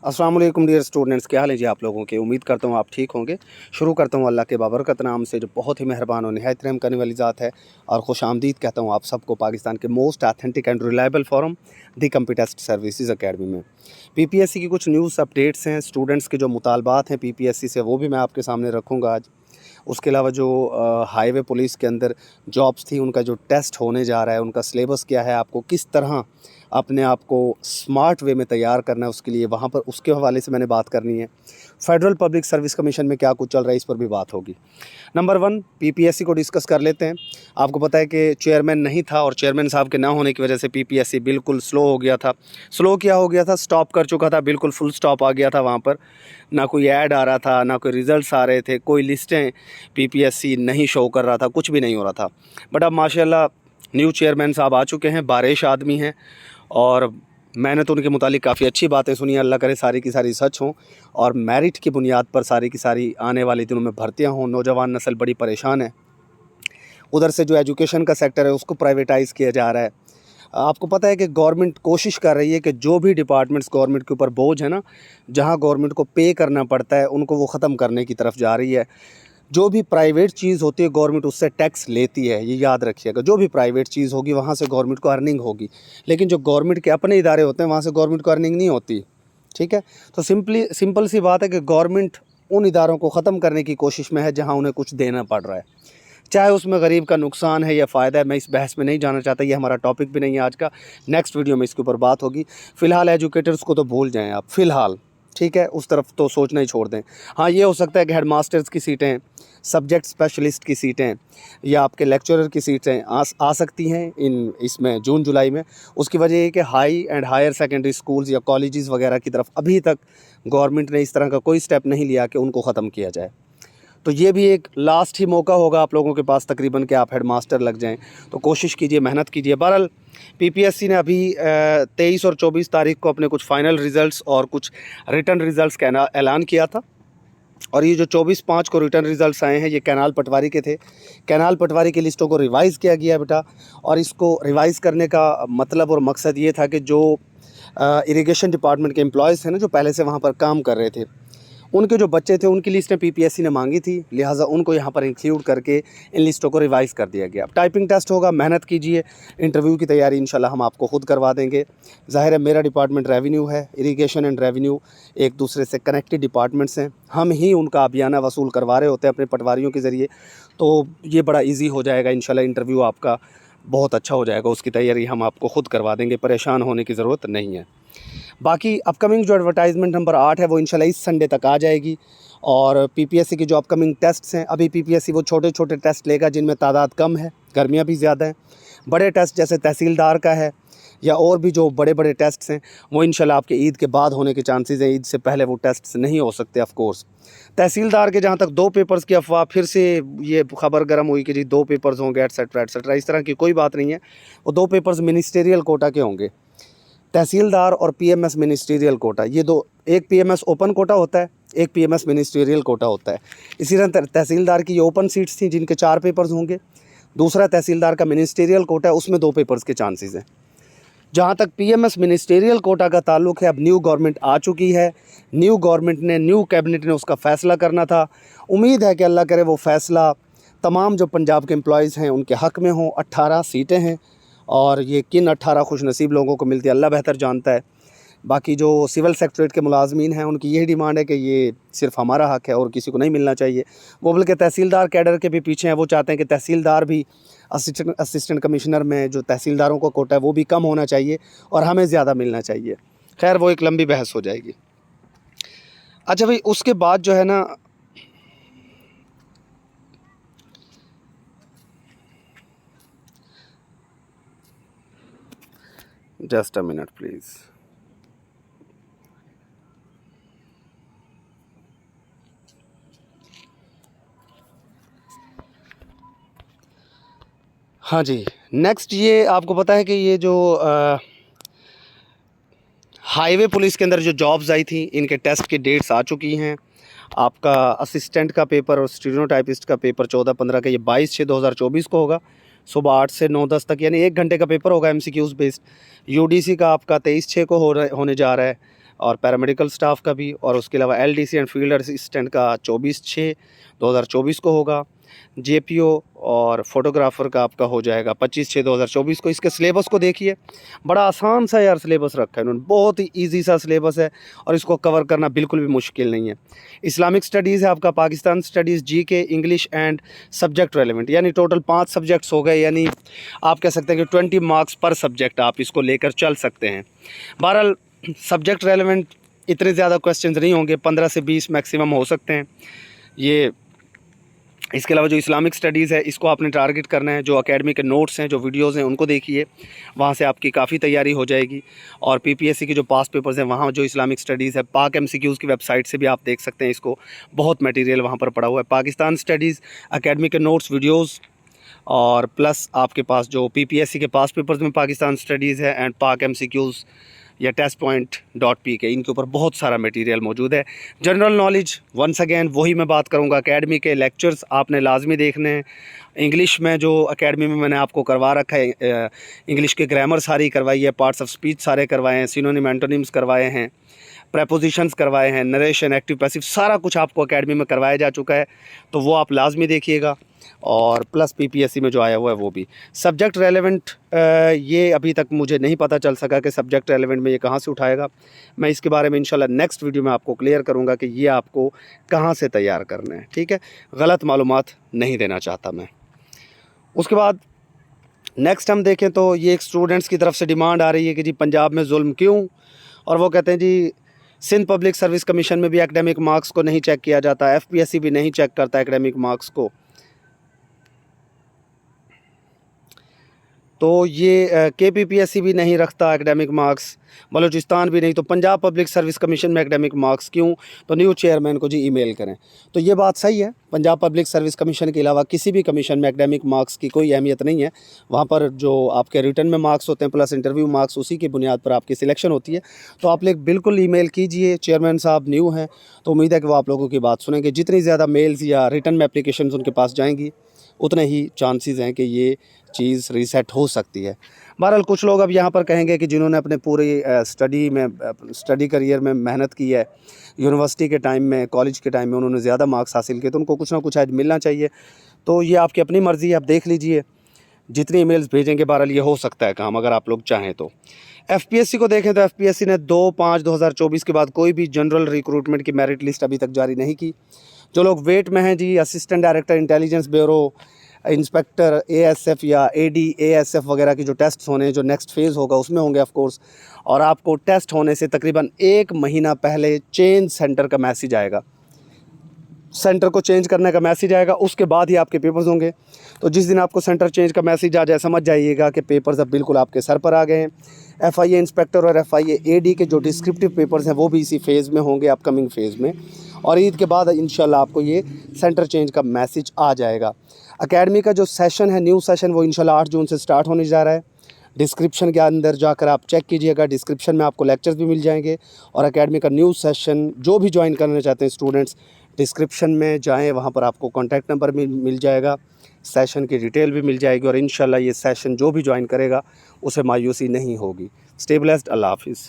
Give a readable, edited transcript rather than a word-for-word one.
अस्सलाम वालेकुम dear students, क्या हाल है जी आप लोगों के। उम्मीद करता हूँ आप ठीक होंगे। शुरू करता हूँ अल्लाह के बाबरकत नाम से, जो बहुत ही मेहरबान और निहायत रहम करने वाली ज़ात है, और खुश आमदीद कहता हूँ आप सबको पाकिस्तान के most authentic and reliable forum the computer test services academy में। पीपीएससी की कुछ न्यूज़ अपडेट्स हैं, स्टूडेंट्स के जो मुतालबात हैं पीपीएससी से, वो भी मैं आपके सामने रखूँगा आज। उसके अलावा जो हाईवे पुलिस के अंदर जॉब्स थी, उनका जो टेस्ट होने जा रहा है, उनका सिलेबस क्या है, आपको किस तरह अपने आप को स्मार्ट वे में तैयार करना है, उसके लिए वहाँ पर उसके हवाले से मैंने बात करनी है। फेडरल पब्लिक सर्विस कमीशन में क्या कुछ चल रहा है, इस पर भी बात होगी। नंबर 1 पीपीएससी को डिस्कस कर लेते हैं। आपको पता है कि चेयरमैन नहीं था, और चेयरमैन साहब के ना होने की वजह से पीपीएससी बिल्कुल स्लो हो गया था। स्लो क्या हो गया था, स्टॉप कर चुका था, बिल्कुल फुल स्टॉप आ गया था। वहाँ पर ना कोई ऐड आ रहा था, ना कोई रिज़ल्ट्स आ रहे थे, कोई लिस्टें पीपीएससी नहीं शो कर रहा था, कुछ भी नहीं हो रहा था। बट अब माशाल्लाह न्यू चेयरमैन साहब आ चुके हैं, बारिश आदमी हैं, और मैंने तो उनके मुतालिक काफ़ी अच्छी बातें सुनी। अल्लाह करे सारी की सारी सच हों, और मेरिट की बुनियाद पर सारी की सारी आने वाले दिनों में भर्तियां हों। नौजवान नस्ल बड़ी परेशान है। उधर से जो एजुकेशन का सेक्टर है उसको प्राइवेटाइज़ किया जा रहा है। आपको पता है कि गवर्नमेंट कोशिश कर रही है कि जो भी डिपार्टमेंट्स गवर्नमेंट के ऊपर बोझ है ना, जहाँ गवर्नमेंट को पे करना पड़ता है, उनको वो ख़त्म करने की तरफ जा रही है। जो भी प्राइवेट चीज़ होती है गवर्नमेंट उससे टैक्स लेती है, ये याद रखिएगा। जो भी प्राइवेट चीज़ होगी वहाँ से गवर्नमेंट को अर्निंग होगी, लेकिन जो गवर्नमेंट के अपने इदारे होते हैं वहाँ से गवर्नमेंट को अर्निंग नहीं होती। ठीक है, तो सिंपल सी बात है कि गवर्नमेंट उन इदारों को ख़त्म करने की कोशिश में है जहाँ उन्हें कुछ देना पड़ रहा है, चाहे उसमें गरीब का नुकसान है या फ़ायदा है। मैं इस बहस में नहीं जाना चाहता, ये हमारा टॉपिक भी नहीं है आज का। नेक्स्ट वीडियो में इसके ऊपर बात होगी। फ़िलहाल एजुकेटर्स को तो भूल जाएं आप फ़िलहाल, ठीक है, उस तरफ तो सोचना ही छोड़ दें। हाँ, ये हो सकता है कि हेड मास्टर्स की सीटें, सब्जेक्ट स्पेशलिस्ट की सीटें, या आपके लेक्चरर की सीटें आ सकती हैं इसमें जून जुलाई में। उसकी वजह ये कि high and higher secondary schools या कॉलेजेस वगैरह की तरफ अभी तक गवर्नमेंट ने इस तरह का कोई स्टेप नहीं लिया कि उनको ख़त्म किया जाए। तो ये भी एक लास्ट ही मौका होगा आप लोगों के पास तकरीबन कि आप हेड मास्टर लग जाएं। तो कोशिश कीजिए, मेहनत कीजिए। बहरहाल पीपीएससी ने अभी 23 और 24 तारीख को अपने कुछ फ़ाइनल रिज़ल्ट्स और कुछ रिटर्न रिज़ल्ट्स का ऐलान किया था। और ये जो 24/5 को रिटर्न रिज़ल्ट्स आए हैं, ये कैनाल पटवारी के थे। कैनाल पटवारी की लिस्टों को रिवाइज़ किया गया बेटा, और इसको रिवाइज़ करने का मतलब और मकसद ये था कि जो इरिगेशन डिपार्टमेंट के एम्प्लॉयज़ थे ना, जो पहले से वहाँ पर काम कर रहे थे, उनके जो बच्चे थे उनकी लिस्टें पीपीएससी ने मांगी थी, लिहाजा उनको यहाँ पर इंक्लूड करके इन लिस्टों को रिवाइज़ कर दिया गया। अब टाइपिंग टेस्ट होगा, मेहनत कीजिए। इंटरव्यू की तैयारी इंशाल्लाह हम आपको खुद करवा देंगे। ज़ाहिर है मेरा डिपार्टमेंट रेवेन्यू है, इरिगेशन एंड रेवेन्यू एक दूसरे से कनेक्टेड डिपार्टमेंट्स हैं। हम ही उनका अबियाना वसूल करवा रहे होते हैं अपने पटवारियों के ज़रिए, तो ये बड़ा ईजी हो जाएगा इंशाल्लाह। इंटरव्यू आपका बहुत अच्छा हो जाएगा, उसकी तैयारी हम आपको खुद करवा देंगे, परेशान होने की ज़रूरत नहीं है। बाकी अपकमिंग जो एडवर्टाइजमेंट नंबर 8 है वो इंशाल्लाह इस संडे तक आ जाएगी। और पीपीएससी की जो अपकमिंग टेस्ट्स हैं, अभी पीपीएससी वो छोटे छोटे टेस्ट लेगा जिनमें तादाद कम है, गर्मियाँ भी ज़्यादा हैं। बड़े टेस्ट जैसे तहसीलदार का है या और भी जो बड़े बड़े टेस्ट्स हैं, वो इंशाल्लाह आपके ईद के बाद होने के चांसेस हैं। ईद से पहले वो टेस्ट्स नहीं हो सकते ऑफ कोर्स। तहसीलदार के जहाँ तक 2 पेपर्स की अफवाह, फिर से ये खबर गर्म हुई कि जी 2 पेपर्स होंगे एटसेट्रा एटसेट्रा, इस तरह की कोई बात नहीं है। वो 2 पेपर्स मिनिस्टेरियल कोटा के होंगे। तहसीलदार और पीएमएस मिनिस्ट्रियल कोटा, ये दो, एक पीएमएस ओपन कोटा होता है, एक पीएमएस मिनिस्ट्रियल कोटा होता है। इसी तरह तहसीलदार की ये ओपन सीट्स थी जिनके 4 पेपर्स होंगे। दूसरा तहसीलदार का मिनिस्ट्रियल कोटा है, उसमें 2 पेपर्स के चांसेस हैं। जहाँ तक पीएमएस मिनिस्ट्रियल कोटा का ताल्लुक है, अब न्यू गवर्नमेंट आ चुकी है। न्यू कैबिनेट ने उसका फ़ैसला करना था। उम्मीद है कि अल्लाह करे वो फ़ैसला तमाम जो पंजाब के एम्प्लॉयज़ हैं उनके हक़ में हों। 18 सीटें हैं, और ये किन 18 खुशनसीब लोगों को मिलती है अल्लाह बेहतर जानता है। बाकी जो सिविल सेक्रेटरीट के मुलाजमीन हैं उनकी यही डिमांड है कि ये सिर्फ हमारा हक़ है और किसी को नहीं मिलना चाहिए। वो बल्कि तहसीलदार कैडर के भी पीछे हैं, वो चाहते हैं कि तहसीलदार भी असिस्टेंट कमिश्नर में जो तहसीलदारों का कोटा है वो भी कम होना चाहिए और हमें ज़्यादा मिलना चाहिए। खैर वो एक लंबी बहस हो जाएगी। अच्छा भाई, उसके बाद जो है ना, जस्ट अ मिनट प्लीज़। हाँ जी, नेक्स्ट ये आपको पता है कि ये जो हाईवे पुलिस के अंदर जो जॉब्स आई थी, इनके टेस्ट की डेट्स आ चुकी हैं। आपका असिस्टेंट का पेपर और स्टीनोटाइपिस्ट का पेपर 14-15 का, ये 22/6/2024 को होगा, सुबह 8 से 9-10 तक, यानी 1 घंटे का पेपर होगा एमसीक्यूज़ बेस्ड। यूडीसी का आपका 23/6 को होने जा रहा है, और पैरामेडिकल स्टाफ का भी, और उसके अलावा एलडीसी एंड फील्ड असिस्टेंट का 24/6/2024 को होगा। जेपीओ और फोटोग्राफर का आपका हो जाएगा 25/6/2024 को। इसके सिलेबस को देखिए, बड़ा आसान सा यार सिलेबस रखा है इन्होंने, बहुत ही ईजी सा सिलेबस है और इसको कवर करना बिल्कुल भी मुश्किल नहीं है। इस्लामिक स्टडीज़ है आपका, Pakistan studies, GK, English and subject relevant, यानी टोटल 5 सब्जेक्ट्स हो गए, यानी आप कह सकते हैं कि 20 मार्क्स पर सब्जेक्ट आप इसको लेकर चल सकते हैं। बहरहाल सब्जेक्ट रेलिवेंट इतने ज़्यादा क्वेश्चंस नहीं होंगे, 15 से 20 मैक्सिमम हो सकते हैं ये। इसके अलावा जो इस्लामिक स्टडीज़ है इसको आपने टारगेट करना है, जो एकेडमी के नोट्स हैं, जो वीडियोज़ हैं उनको देखिए, वहाँ से आपकी काफ़ी तैयारी हो जाएगी। और पीपीएससी की जो पास पेपर्स हैं वहाँ जो इस्लामिक स्टडीज़ है, पाक एमसीक्यूज़ की वेबसाइट से भी आप देख सकते हैं इसको, बहुत मटेरियल वहाँ पर पड़ा हुआ है। पाकिस्तान स्टडीज़ एकेडमी के नोट्स, वीडियोज़ और प्लस आपके पास जो पीपीएससी के पास पेपर्स में पाकिस्तान स्टडीज़ है एंड पाक एमसीक्यूज़ या testpoint.pk, इनके ऊपर बहुत सारा मटेरियल मौजूद है। जनरल नॉलेज वंस अगेन वही मैं बात करूंगा, एकेडमी के लेक्चर्स आपने लाजमी देखने हैं। इंग्लिश में जो एकेडमी में मैंने आपको करवा रखा है, इंग्लिश के ग्रामर सारी करवाई है, पार्ट्स ऑफ स्पीच सारे करवाए हैं, सिनोनिम एंटोनिम्स करवाए हैं, प्रेपोजिशंस करवाए हैं, नरेशन, एक्टिव पैसिव, सारा कुछ आपको एकेडमी में करवाया जा चुका है, तो वो आप लाजमी देखिएगा। और प्लस पीपीएससी में जो आया हुआ है वो भी सब्जेक्ट रेलेवेंट, ये अभी तक मुझे नहीं पता चल सका कि सब्जेक्ट रेलेवेंट में ये कहाँ से उठाएगा। मैं इसके बारे में इंशाल्लाह नेक्स्ट वीडियो में आपको क्लियर करूँगा कि ये आपको कहाँ से तैयार करना है, ठीक है। गलत मालूमात नहीं देना चाहता मैं। उसके बाद नेक्स्ट हम देखें तो ये एक स्टूडेंट्स की तरफ से डिमांड आ रही है कि जी पंजाब में जुल्म क्यों, और वो कहते हैं जी सिंध पब्लिक सर्विस कमीशन में भी एकेडमिक मार्क्स को नहीं चेक किया जाता, एफपीएससी भी नहीं चेक करता एकेडमिक मार्क्स को, तो ये केपीपीएससी भी नहीं रखता एकेडमिक मार्क्स, बलूचिस्तान भी नहीं, तो पंजाब पब्लिक सर्विस कमीशन में एकेडमिक मार्क्स क्यों, तो न्यू चेयरमैन को जी ईमेल करें। तो ये बात सही है, पंजाब पब्लिक सर्विस कमीशन के अलावा किसी भी कमीशन में एकेडमिक मार्क्स की कोई अहमियत नहीं है। वहाँ पर जो आपके रिटर्न में मार्क्स होते हैं प्लस इंटरव्यू मार्क्स, उसी की बुनियाद पर आपकी सिलेक्शन होती है। तो आप लोग बिल्कुल ईमेल कीजिए, चेयरमैन साहब न्यू हैं तो उम्मीद है कि वो आप लोगों की बात सुनेंगे। जितनी ज़्यादा मेल्स या रिटर्न में एप्लीकेशन उनके पास जाएंगी उतने ही चांसेस हैं कि ये चीज़ रीसेट हो सकती है। बहरहाल कुछ लोग अब यहाँ पर कहेंगे कि जिन्होंने अपने पूरी स्टडी करियर में मेहनत की है, यूनिवर्सिटी के टाइम में, कॉलेज के टाइम में उन्होंने ज़्यादा मार्क्स हासिल किए, तो उनको कुछ ना कुछ आज मिलना चाहिए। तो ये आपकी अपनी मर्ज़ी है, आप देख लीजिए जितनी ईमेल्स भेजेंगे, बहरहाल ये हो सकता है काम अगर आप लोग चाहें तो। एफपीएससी को देखें तो एफपीएससी ने 2/5/2024 के बाद कोई भी जनरल रिक्रूटमेंट की मेरिट लिस्ट अभी तक जारी नहीं की। जो लोग वेट में हैं जी, assistant director intelligence bureau, inspector ASF या एडी एएसएफ वगैरह की जो टेस्ट होने हैं, जो नेक्स्ट फेज़ होगा उसमें होंगे ऑफ कोर्स, और आपको टेस्ट होने से तकरीबन 1 महीना पहले चेंज सेंटर का मैसेज आएगा, सेंटर को चेंज करने का मैसेज आएगा, उसके बाद ही आपके पेपर्स होंगे। तो जिस दिन आपको सेंटर चेंज का मैसेज आ जाए समझ जाइएगा कि पेपर्स अब बिल्कुल आपके सर पर आ गए हैं। एफआईए इंस्पेक्टर और एफआईए एडी के जो डिस्क्रिप्टिव पेपर्स हैं वो भी इसी फेज़ में होंगे, अपकमिंग फेज़ में, और ईद के बाद इंशाल्लाह आपको ये सेंटर चेंज का मैसेज आ जाएगा। एकेडमी का जो सेशन है, न्यू सेशन, वो इंशाल्लाह 8 जून से स्टार्ट होने जा रहा है। डिस्क्रिप्शन के अंदर जाकर आप चेक कीजिएगा, डिस्क्रिप्शन में आपको लेक्चर्स भी मिल जाएंगे, और एकेडमी का न्यू सेशन जो भी ज्वाइन करना चाहते हैं स्टूडेंट्स, डिस्क्रिप्शन में जाएं, वहाँ पर आपको कॉन्टैक्ट नंबर मिल जाएगा, सेशन की डिटेल भी मिल जाएगी, और इंशाल्लाह ये सेशन जो भी ज्वाइन करेगा उसे मायूसी नहीं होगी। स्टे ब्लेस्ड, अल्लाह हाफिज़।